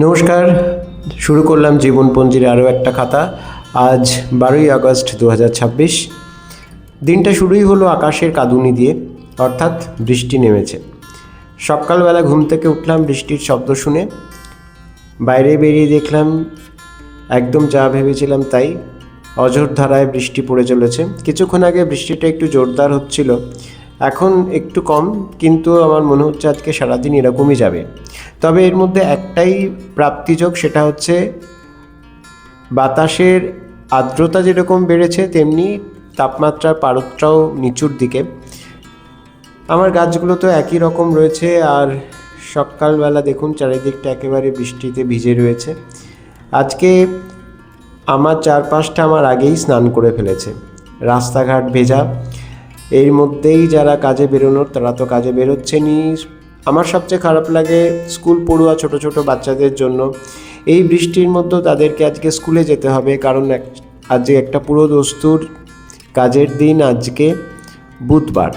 নমস্কার, শুরু করলাম জীবনপঞ্জির আরও একটা খাতা। আজ 12ই আগস্ট 2026। দিনটা শুরুই হলো আকাশের কাঁদুনি দিয়ে, অর্থাৎ বৃষ্টি নেমেছে। সকালবেলা ঘুম থেকে উঠলাম বৃষ্টির শব্দ শুনে। বাইরে বেরিয়ে দেখলাম একদম যা ভেবেছিলাম তাই, অঝোর ধারায় বৃষ্টি পড়ে চলেছে। কিছুক্ষণ আগে বৃষ্টিটা একটু জোরদার হচ্ছিল, এখন একটু কম, কিন্তু আমার মনে হচ্ছে আজকে সারাদিন এরকমই যাবে। তবে এর মধ্যে একটাই প্রাপ্তিযোগ, সেটা হচ্ছে বাতাসের আর্দ্রতা যেরকম বেড়েছে তেমনি তাপমাত্রার পারদটাও নিচুর দিকে। আমার গাছগুলো তো একই রকম রয়েছে, আর সকালবেলা দেখুন চারিদিকটা একেবারে বৃষ্টিতে ভিজে রয়েছে। আজকে আমার চারপাশটা আমার আগেই স্নান করে ফেলেছে, রাস্তাঘাট ভেজা। এর মধ্যেই যারা কাজে বেরোনোর তারা তো কাজে বেরোচ্ছেনই। আমার সবচেয়ে খারাপ লাগে স্কুল পড়ুয়া ছোট ছোট বাচ্চাদের জন্য। এই বৃষ্টির মধ্যেও তাদেরকে আজকে স্কুলে যেতে হবে, কারণ আজকে একটা পুরো দস্তুর কাজের দিন। আজকে বুধবার।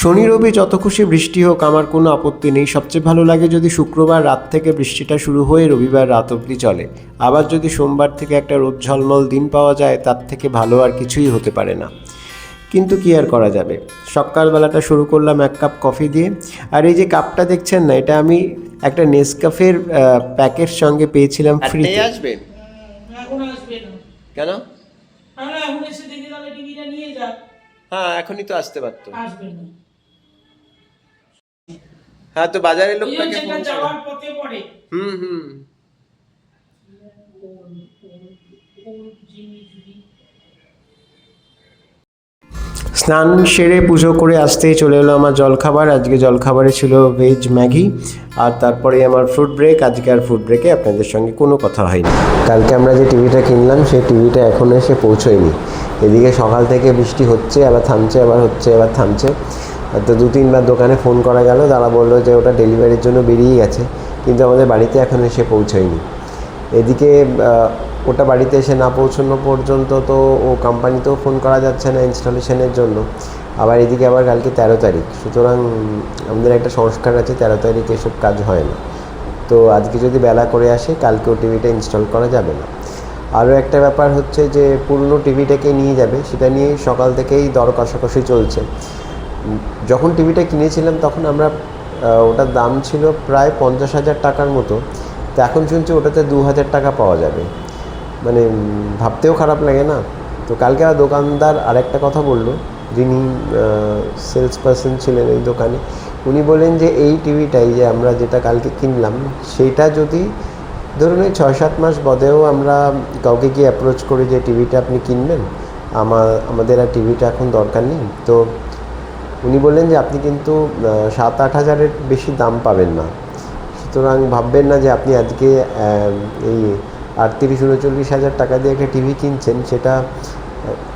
শনি রবি যত খুশি বৃষ্টি হোক আমার কোনো আপত্তি নেই। সবচেয়ে ভালো লাগে যদি শুক্রবার রাত থেকে বৃষ্টিটা শুরু হয়ে রবিবার রাত অবধি চলে। আবার যদি সোমবার থেকে একটা রোদ ঝলমল দিন পাওয়া যায়, তার থেকে ভালো আর কিছুই হতে পারে না। কিন্তু কি আর করা যাবে। সকালবেলাটা শুরু করলাম এক কাপ কফি দিয়ে। আর এই যে কাপটা দেখছেন না, এটা আমি একটা নেসক্যাফের প্যাকের সঙ্গে পেয়েছিলাম ফ্রিতে। আসবে এখন আসবে না কেন? আমরা এখন এসে দেখি তাহলে টিভিটা নিয়ে যা। হ্যাঁ, এখনই তো আসতে পারতো। আসবে না। হ্যাঁ, তো বাজারের লোকটাকে ফোন করে যাওয়ার পথে পড়ে। হুম। স্নান সেরে পুজো করে আসতেই চলে এলো আমার জলখাবার। আজকে জলখাবারে ছিল ভেজ ম্যাগি, আর তারপরে আমার ফ্রুট ব্রেক। আজকে আর ফ্রুট ব্রেকে আপনাদের সঙ্গে কোনো কথা হয়নি। কালকে আমরা যে টিভিটা কিনলাম সেই টিভিটা এখনও এসে পৌঁছোয়নি। এদিকে সকাল থেকে বৃষ্টি হচ্ছে, আবার থামছে, আবার হচ্ছে, আবার থামছে। তো 2-3বার দোকানে ফোন করা গেল, তারা বললো যে ওটা ডেলিভারির জন্য বেরিয়ে গেছে, কিন্তু আমাদের বাড়িতে এখনও এসে পৌঁছোয়নি। এদিকে ওটা বাড়িতে এসে না পৌঁছানো পর্যন্ত তো ও কোম্পানিতেও ফোন করা যাচ্ছে না ইনস্টলেশনের জন্য। আবার এদিকে আবার কালকে 13 তারিখ, সুতরাং আমাদের একটা সংস্কার আছে, 13 তারিখ এসব কাজ হয় না। তো আজকে যদি বেলা করে আসে, কালকে ও টিভিটা ইনস্টল করা যাবে না। আরও একটা ব্যাপার হচ্ছে যে পুরনো টিভিটাকে নিয়ে যাবে, সেটা নিয়ে সকাল থেকেই দর কষাকষি চলছে। যখন টিভিটা কিনেছিলাম তখন আমরা ওটার দাম ছিল প্রায় 50,000 টাকার মতো। তো এখন শুনছি ওটাতে 2,000 টাকা পাওয়া যাবে। মানে ভাবতেও খারাপ লাগে না? তো কালকে আর দোকানদার আরেকটা কথা বললো, যিনি সেলস পারসন ছিলেন এই দোকানে। উনি বলেন যে এই টিভিটাই যে আমরা যেটা কালকে কিনলাম, সেইটা যদি ধরুন এই 6-7 মাস বাদেও আমরা কাউকে গিয়ে অ্যাপ্রোচ করি যে টিভিটা আপনি কিনবেন, আমাদের আর টিভিটা এখন দরকার নেই, তো উনি বললেন যে আপনি কিন্তু 7-8 হাজারের বেশি দাম পাবেন না। সুতরাং ভাববেন না যে আপনি আজকে এই 38-39 হাজার টাকা দিয়ে একটা টিভি কিনছেন, সেটা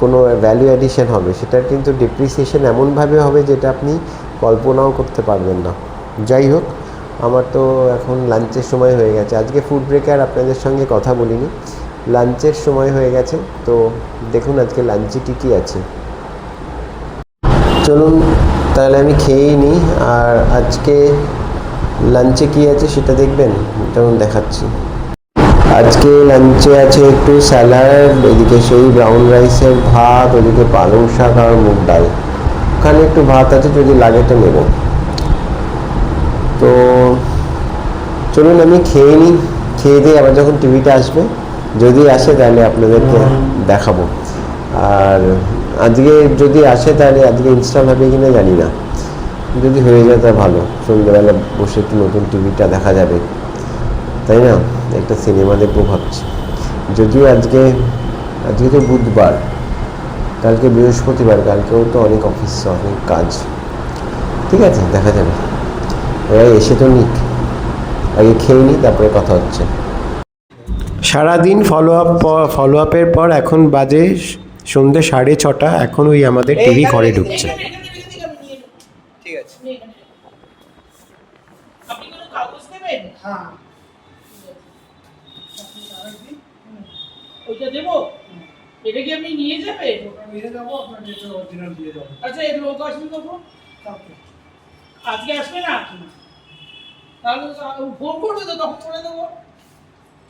কোনো ভ্যালু অ্যাডিশন হবে। সেটার কিন্তু ডিপ্রিসিয়েশন এমনভাবে হবে যেটা আপনি কল্পনাও করতে পারবেন না। যাই হোক, আমার তো এখন লাঞ্চের সময় হয়ে গেছে। আজকে ফুড ব্রেকে আর আপনাদের সঙ্গে কথা বলিনি, লাঞ্চের সময় হয়ে গেছে। তো দেখুন আজকে লাঞ্চে কী আছে। চলুন তাহলে আমি খেয়েই নিই, আর আজকে লাঞ্চে কী আছে সেটা দেখবেন, যেমন দেখাচ্ছি। আজকে লাঞ্চে আছে একটু স্যালাড, এদিকে সেই ব্রাউন রাইসের ভাত, ওদিকে পালং শাক আর মুগ ডাল। ওখানে একটু ভাত আছে, যদি লাগে তো নেব। তো চলুন আমি খেয়ে নিই, খেয়ে দিয়ে আবার যখন টিভিটা আসবে, যদি আসে তাহলে আপনাদেরকে দেখাবো। আর আজকে যদি আসে তাহলে আজকে ইনস্টল হবে কিনা জানি না, যদি হয়ে যায় তা ভালো। সন্ধ্যেবেলা বসে একটু নতুন টিভিটা দেখা যাবে, তাই না? একটা সিনেমা দেখবো ভাবছি। যদিও আজকে তো বুধবার, কালকে বৃহস্পতিবার, কালকেও তো অনেক অফিস, অনেক কাজ। ঠিক আছে, দেখা যাবে। ওরা এসে তো নিক, আগে খেয়ে নিই, তারপরে কথা হচ্ছে। সারাদিন ফলো আপের পর এখন বাজে সন্ধ্যে 6:30। এখন ওই আমাদের টিভি ঘরে ঢুকছে। ঠিক আছে, আপনি কোনো কাগজ দেবেন? হ্যাঁ, ওইটা দেবো। এটা কি আপনি নিয়ে যাবেন? ওটা নিয়ে যাবো, আপনার যেটা অরিজিনাল দিয়ে যাবো। আচ্ছা, এর লোক আসবে কখন? আজকে আসবে না? তাহলে ফোন করবে তো তখন করে দেবো।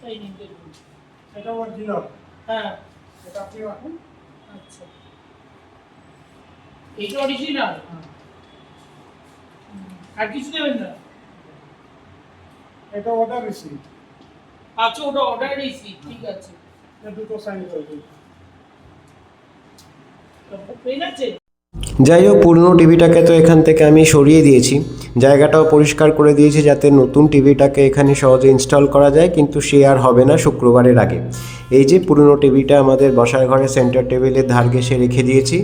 এই নিন দেখুন। এটা অরিজিনাল। হ্যাঁ, এটা আপনি রাখুন। আচ্ছা, এইটা অরিজিনাল। আর কিছু দেবেন না? এটা অর্ডার রিসিপ্ট। আচ্ছা, ওটা অর্ডার রিসিপ্ট, ঠিক আছে। এটা দুটো সাইন করে দিন। পেন আছে? যাই হোক, পুরনো টিভিটাকে তো এখান থেকে আমি সরিয়ে দিয়েছি, জায়গাটাও পরিষ্কার করে দিয়েছি যাতে নতুন টিভিটাকে এখানে সহজে ইনস্টল করা যায়, কিন্তু সে আর হবে না শুক্রবারের আগে। এই যে পুরনো টিভিটা আমাদের বসার ঘরে সেন্টার টেবিলের ধার ঘেঁষে রেখে দিয়েছি,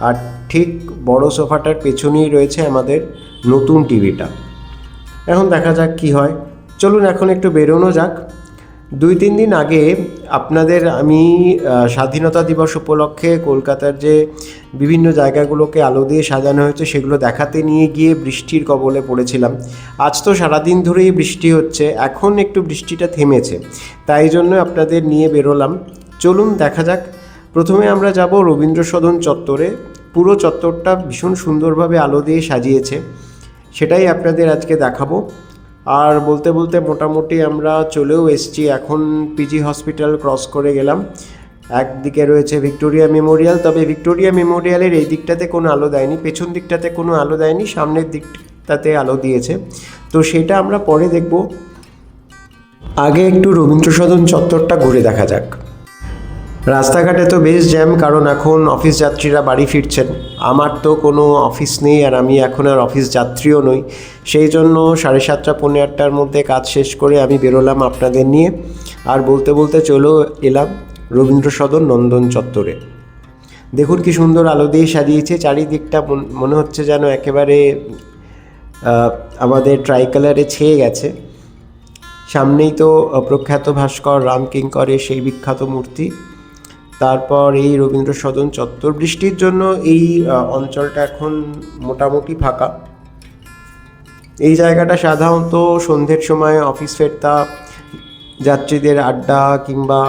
আর ঠিক বড় সোফাটার পেছনেই রয়েছে আমাদের নতুন টিভিটা। এখন দেখা যাক কি হয়। চলুন এখন একটু বেরোনো যাক। 2-3 দিন আগে আপনাদের আমি স্বাধীনতা দিবস উপলক্ষে কলকাতার যে বিভিন্ন জায়গাগুলোকে আলো দিয়ে সাজানো হয়েছে সেগুলো দেখাতে নিয়ে গিয়ে বৃষ্টির কবলে পড়েছিলাম। আজ তো সারাদিন ধরেই বৃষ্টি হচ্ছে, এখন একটু বৃষ্টিটা থেমেছে, তাই জন্য আপনাদের নিয়ে বেরোলাম। চলুন দেখা যাক। প্রথমে আমরা যাব রবীন্দ্র সদন চত্বরে। পুরো চত্বরটা ভীষণ সুন্দরভাবে আলো দিয়ে সাজিয়েছে, সেটাই আপনাদের আজকে দেখাবো। আর বলতে বলতে মোটামুটি আমরা চলেও এসেছি। এখন পিজি হসপিটাল ক্রস করে গেলাম। একদিকে রয়েছে ভিক্টোরিয়া মেমোরিয়াল, তবে ভিক্টোরিয়া মেমোরিয়ালের এই দিকটাতে কোনো আলো দেয়নি, পেছন দিকটাতে কোনো আলো দেয়নি, সামনের দিকটাতে আলো দিয়েছে, তো সেটা আমরা পরে দেখব। আগে একটু রবীন্দ্র সদন চত্বরটা ঘুরে দেখা যাক। রাস্তাঘাটে তো বেশ জ্যাম, কারণ এখন অফিস যাত্রীরা বাড়ি ফিরছেন। আমার তো কোনো অফিস নেই, আর আমি এখন আর অফিস যাত্রীও নই, সেই জন্য 7:30 পৌনে 8টার মধ্যে কাজ শেষ করে আমি বেরোলাম আপনাদের নিয়ে। আর বলতে বলতে চলেও এলাম রবীন্দ্র সদন নন্দন চত্বরে। দেখুন কি সুন্দর আলো দিয়ে সাজিয়েছে চারিদিকটা, মনে হচ্ছে যেন একেবারে আমাদের ট্রাইকালারে ছেয়ে গেছে। সামনেই তো প্রখ্যাত ভাস্কর রামকিঙ্করের সেই বিখ্যাত মূর্তি। তারপর এই রবীন্দ্র সদন চত্বর। বৃষ্টির জন্য এই অঞ্চলটা এখন মোটামুটি ফাঁকা। এই জায়গাটা সাধারণত সন্ধ্যের সময় অফিস ফেরতা যাত্রীদের আড্ডা কিংবা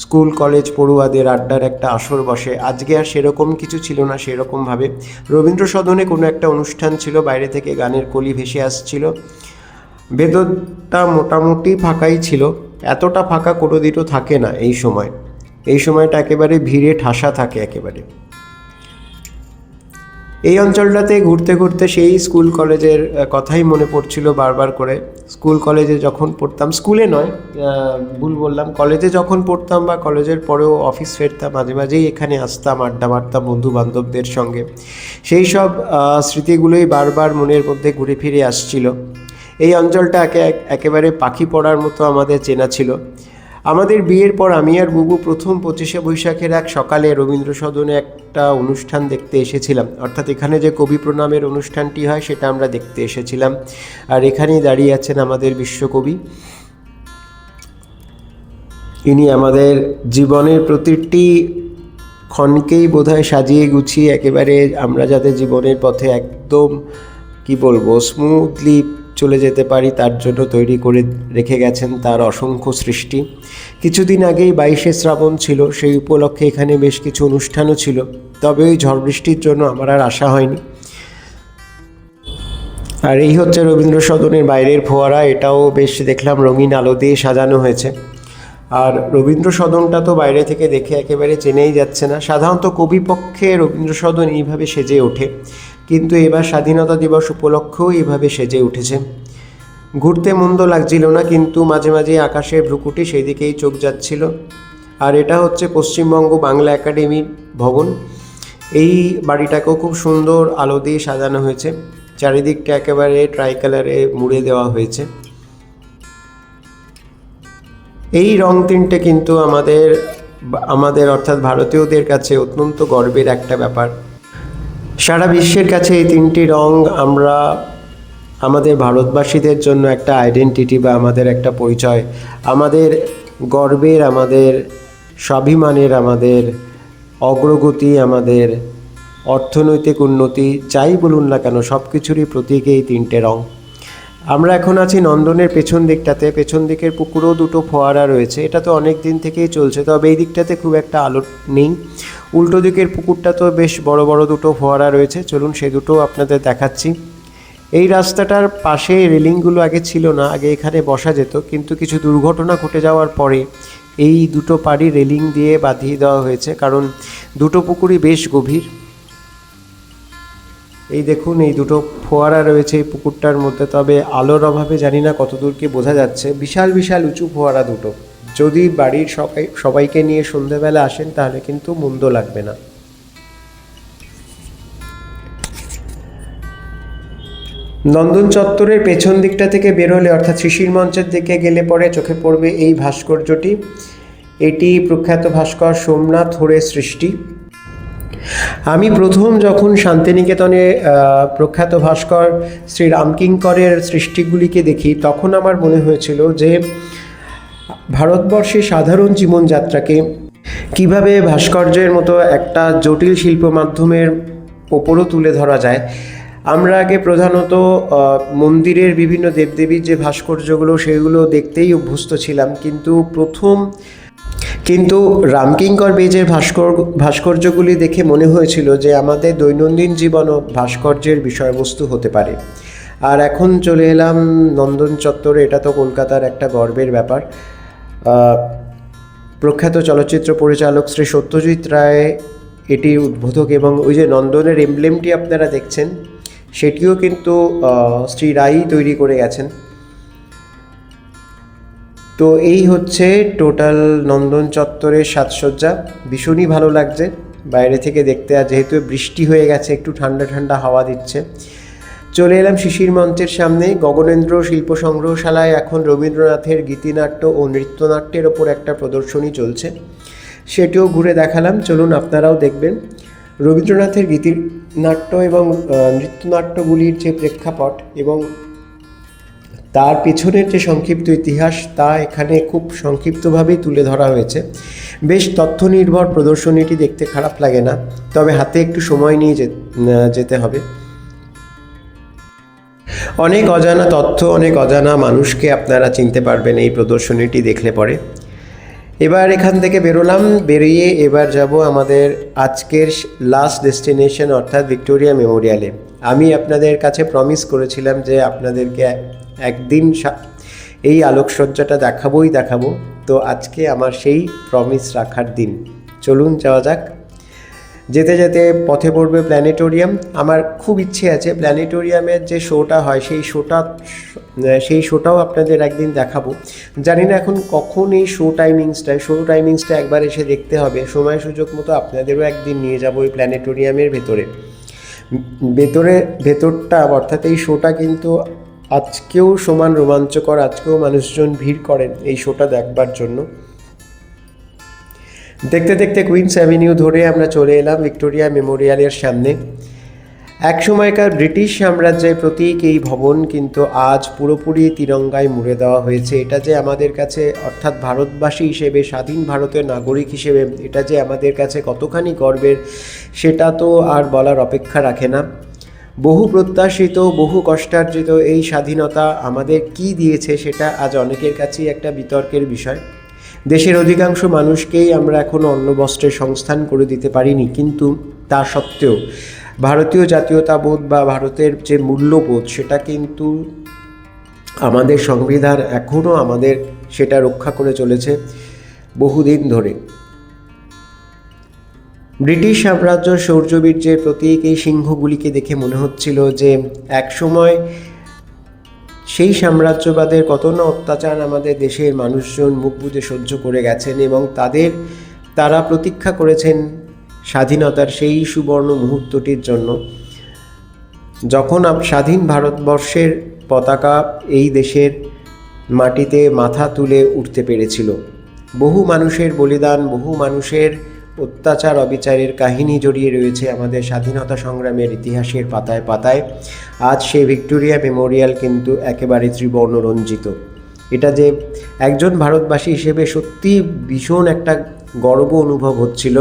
স্কুল কলেজ পড়ুয়াদের আড্ডার একটা আসর বসে। আজকে আর সেরকম কিছু ছিল না সেরকমভাবে। রবীন্দ্র সদনে কোনো একটা অনুষ্ঠান ছিল, বাইরে থেকে গানের কলি ভেসে আসছিল। ভেতরটা মোটামুটি ফাঁকাই ছিল, এতটা ফাঁকা কোনোদিনও থাকে না এই সময়। এই সময়টা একেবারে ভিড়ে ঠাসা থাকে একেবারে। এই অঞ্চলটাতে ঘুরতে ঘুরতে সেই স্কুল কলেজের কথাই মনে পড়ছিল বারবার করে। স্কুল কলেজে যখন পড়তাম, স্কুলে নয় ভুল বললাম, কলেজে যখন পড়তাম বা কলেজের পরেও অফিস ফেরতাম, মাঝে মাঝেই এখানে আসতাম, আড্ডা মারতাম বন্ধু বান্ধবদের সঙ্গে। সেই সব স্মৃতিগুলোই বারবার মনের মধ্যে ঘুরে ফিরে আসছিল। এই অঞ্চলটা একেবারে পাখি পড়ার মতো আমাদের চেনা ছিল। আমাদের বিয়ের পর আমি আর বুবু প্রথম 25শে বৈশাখের এক সকালে রবীন্দ্র সদনে একটা অনুষ্ঠান দেখতে এসেছিলাম, অর্থাৎ এখানে যে কবি প্রণামের অনুষ্ঠানটি হয় সেটা আমরা দেখতে এসেছিলাম। আর এখানেই দাঁড়িয়ে আছেন আমাদের বিশ্বকবি। ইনি আমাদের জীবনের প্রতিটি ক্ষণকেই বোধহয় সাজিয়ে গুছিয়ে একেবারে আমরা যাতে জীবনের পথে একদম কি বলবো স্মুথলি চলে যেতে পারি তার জন্য তৈরি করে রেখে গেছেন তার অসংখ্য সৃষ্টি। কিছুদিন আগেই 22শে শ্রাবণ ছিল, সেই উপলক্ষে এখানে বেশ কিছু অনুষ্ঠানও ছিল, তবে ওই ঝড় বৃষ্টির জন্য আমার আর আসা হয়নি। আর এই হচ্ছে রবীন্দ্র সদনের বাইরের ফোয়ারা, এটাও বেশ দেখলাম রঙিন আলো দিয়ে সাজানো হয়েছে। আর রবীন্দ্র সদনটা তো বাইরে থেকে দেখে একেবারে চেনেই যাচ্ছে না। সাধারণত কবিপক্ষে রবীন্দ্র সদন এইভাবে সেজে ওঠে, কিন্তু এবার স্বাধীনতা দিবস উপলক্ষেও এইভাবে সেজে উঠেছে। ঘুরতে মন্দ লাগছিল না, কিন্তু মাঝে মাঝে আকাশের ভ্রুকুটি সেই দিকেই চোখ যাচ্ছিল। আর এটা হচ্ছে পশ্চিমবঙ্গ বাংলা একাডেমি ভবন। এই বাড়িটাকেও খুব সুন্দর আলো দিয়ে সাজানো হয়েছে, চারিদিকটা একেবারে ট্রাই কালারে মুড়ে দেওয়া হয়েছে। এই রং তিনটে কিন্তু আমাদের অর্থাৎ ভারতীয়দের কাছে অত্যন্ত গর্বের একটা ব্যাপার। সারা বিশ্বের কাছে এই তিনটি রং আমরা আমাদের ভারতবাসীদের জন্য একটা আইডেন্টিটি বা আমাদের একটা পরিচয়, আমাদের গর্বের, আমাদের স্বাভিমানের, আমাদের অগ্রগতি, আমাদের অর্থনৈতিক উন্নতি, যাই বলুন না কেন সব কিছুরই প্রতীক এই তিনটে রং। আমরা এখন আছি নন্দনের পেছন দিকটাতে। পেছন দিকের পুকুরেও দুটো ফোয়ারা রয়েছে, এটা তো অনেক দিন থেকেই চলছে, তবে এই দিকটাতে খুব একটা আলো নেই। উল্টো দিকের পুকুরটা তো বেশ বড় বড় দুটো ফোয়ারা রয়েছে, চলুন সে দুটো আপনাদের দেখাচ্ছি। এই রাস্তাটার পাশে রেলিংগুলো আগে ছিল না, আগে এখানে বসা যেত, কিন্তু কিছু দুর্ঘটনা ঘটে যাওয়ার পরে এই দুটো পাড়ই রেলিং দিয়ে বাঁধিয়ে দেওয়া হয়েছে, কারণ দুটো পুকুরই বেশ গভীর। এই দেখুন, এই দুটো ফোয়ারা রয়েছে এই পুকুরটার মধ্যে, তবে আলোর অভাবে জানি না কতদূর কি বোঝা যাচ্ছে। বিশাল বিশাল উঁচু ফোয়ারা দুটো। যদি বাড়ির সবাইকে নিয়ে সন্ধেবেলা আসেন তাহলে কিন্তু মন্দ লাগবে না। নন্দন চত্বরের পেছন দিকটা থেকে বেরোলে, অর্থাৎ শিশির মঞ্চের দিকে গেলে পরে চোখে পড়বে এই ভাস্কর্যটি। এটি প্রখ্যাত ভাস্কর সোমনাথ হোরের সৃষ্টি। আমি প্রথম যখন শান্তিনিকেতনে প্রখ্যাত ভাস্কর শ্রী রামকিঙ্করের সৃষ্টিগুলিকে দেখি, তখন আমার মনে হয়েছিল যে ভারতবর্ষে সাধারণ জীবনযাত্রাকে কিভাবে ভাস্কর্যের মতো একটা জটিল শিল্প মাধ্যমের ওপরও তুলে ধরা যায়। আমরা আগে প্রধানত মন্দিরের বিভিন্ন দেবদেবীর যে ভাস্কর্যগুলো সেগুলো দেখতেই অভ্যস্ত ছিলাম, কিন্তু রামকিঙ্কর বেজের ভাস্কর্যগুলি দেখে মনে হয়েছিল যে আমাদের দৈনন্দিন জীবনও ভাস্কর্যের বিষয়বস্তু হতে পারে। আর এখন চলে এলাম নন্দন চত্বরে। এটা তো কলকাতার একটা গর্বের ব্যাপার। প্রখ্যাত চলচ্চিত্র পরিচালক শ্রী সত্যজিৎ রায় এটির উদ্বোধক, এবং ওই যে নন্দনের এমব্লেমটি আপনারা দেখছেন সেটিও কিন্তু শ্রী রায়ই তৈরি করে গেছেন। তো এই হচ্ছে টোটাল নন্দন চত্বরের সাজসজ্জা। ভীষণই ভালো লাগছে বাইরে থেকে দেখতে। আর যেহেতু বৃষ্টি হয়ে গেছে, একটু ঠান্ডা ঠান্ডা হাওয়া দিচ্ছে। চলে এলাম শিশির মঞ্চের সামনে। গগনেন্দ্র শিল্প সংগ্রহশালায় এখন রবীন্দ্রনাথের গীতিনাট্য ও নৃত্যনাট্যের ওপর একটা প্রদর্শনী চলছে, সেটিও ঘুরে দেখালাম। চলুন আপনারাও দেখবেন। রবীন্দ্রনাথের গীতিনাট্য এবং নৃত্যনাট্যগুলির যে প্রেক্ষাপট এবং তার পিছনের যে সংক্ষিপ্ত ইতিহাস, তা এখানে খুব সংক্ষিপ্তভাবেই তুলে ধরা হয়েছে। বেশ তথ্য নির্ভর প্রদর্শনীটি, দেখতে খারাপ লাগে না, তবে হাতে একটু সময় নিয়ে যেতে হবে। অনেক অজানা তথ্য, অনেক অজানা মানুষকে আপনারা চিনতে পারবেন এই প্রদর্শনীটি দেখলে পরে। এবার এখান থেকে বেরোলাম, বেরিয়ে এবার যাব আমাদের আজকের লাস্ট ডেস্টিনেশন, অর্থাৎ ভিক্টোরিয়া মেমোরিয়ালে। আমি আপনাদের কাছে প্রমিস করেছিলাম যে আপনাদেরকে একদিন এই আলোকসজ্জাটা দেখাবো। তো আজকে আমার সেই প্রমিস রাখার দিন। চলুন যাওয়া যাক। যেতে যেতে পথে পড়বে প্ল্যানেটোরিয়াম। আমার খুব ইচ্ছে আছে প্ল্যানেটোরিয়ামের যে শোটা হয় সেই শোটাও আপনাদের একদিন দেখাবো। জানি না এখন কখন এই শো টাইমিংসটা একবার এসে দেখতে হবে। সময় সুযোগ মতো আপনাদেরও একদিন নিয়ে যাবো এই প্ল্যানেটোরিয়ামের ভেতরটা, অর্থাৎ এই শোটা কিন্তু আজকেও সমান রোমাঞ্চকর। আজকেও মানুষজন ভিড় করেন এই শোটা দেখবার জন্য। দেখতে দেখতে কুইন্স অ্যাভিনিউ ধরে আমরা চলে এলাম ভিক্টোরিয়া মেমোরিয়ালের সামনে। এক সময়কার ব্রিটিশ সাম্রাজ্যের প্রতীক এই ভবন কিন্তু আজ পুরোপুরি তিরঙ্গায় মুড়ে দেওয়া হয়েছে। এটা যে আমাদের কাছে, অর্থাৎ ভারতবাসী হিসেবে, স্বাধীন ভারতের নাগরিক হিসেবে এটা যে আমাদের কাছে কতখানি গর্বের, সেটা তো আর বলার অপেক্ষা রাখে না। বহু প্রত্যাশিত, বহু কষ্টার্জিত এই স্বাধীনতা আমাদের কি দিয়েছে সেটা আজ অনেকের কাছেই একটা বিতর্কের বিষয়। দেশের অধিকাংশ মানুষকেই আমরা এখনও অন্ন বস্ত্রের সংস্থান করে দিতে পারিনি, কিন্তু তা সত্ত্বেও ভারতীয় জাতীয়তাবোধ বা ভারতের যে মূল্যবোধ, সেটা কিন্তু আমাদের সংবিধান এখনও আমাদের সেটা রক্ষা করে চলেছে বহুদিন ধরে। ব্রিটিশ সাম্রাজ্য শৌর্যবীর্যের প্রতীক এই সিংহগুলিকে দেখে মনে হচ্ছিল যে একসময় সেই সাম্রাজ্যবাদের কত না অত্যাচার আমাদের দেশের মানুষজন মুখ বুজে সহ্য করে গেছেন, এবং তারা প্রতীক্ষা করেছেন স্বাধীনতার সেই সুবর্ণ মুহূর্তটির জন্য, যখন স্বাধীন ভারতবর্ষের পতাকা এই দেশের মাটিতে মাথা তুলে উঠতে পেরেছিল। বহু মানুষের বলিদান, বহু মানুষের অত্যাচার অবিচারের কাহিনী জড়িয়ে রয়েছে আমাদের স্বাধীনতা সংগ্রামের ইতিহাসের পাতায় পাতায়। আজ সেই ভিক্টোরিয়া মেমোরিয়াল কিন্তু একেবারে ত্রিবর্ণ রঞ্জিত। এটা যে একজন ভারতবাসী হিসেবে সত্যি ভীষণ একটা গর্ব অনুভব হচ্ছিল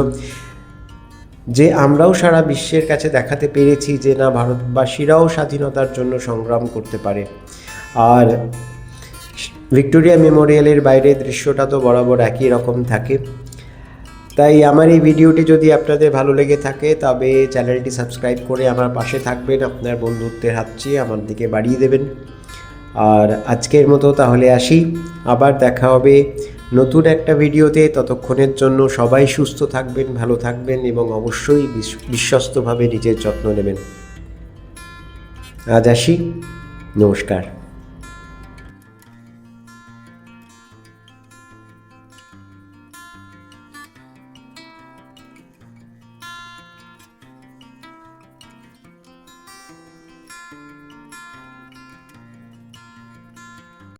যে আমরাও সারা বিশ্বের কাছে দেখাতে পেরেছি যে না, ভারতবাসীরাও স্বাধীনতার জন্য সংগ্রাম করতে পারে। আর ভিক্টোরিয়া মেমোরিয়ালের বাইরে দৃশ্যটা তো বরাবর একই রকম থাকে। তাই আমার এই ভিডিওটি যদি আপনাদের ভালো লেগে থাকে তবে চ্যানেলটি সাবস্ক্রাইব করে আমার পাশে থাকবেন, আপনার বন্ধুত্বের হাত চেয়ে আমার দিকে বাড়িয়ে দেবেন। আর আজকের মতো তাহলে আসি, আবার দেখা হবে নতুন একটা ভিডিওতে। ততক্ষণের জন্য সবাই সুস্থ থাকবেন, ভালো থাকবেন এবং অবশ্যই বিশ্বস্তভাবে নিজের যত্ন নেবেন। আজ আসি, নমস্কার।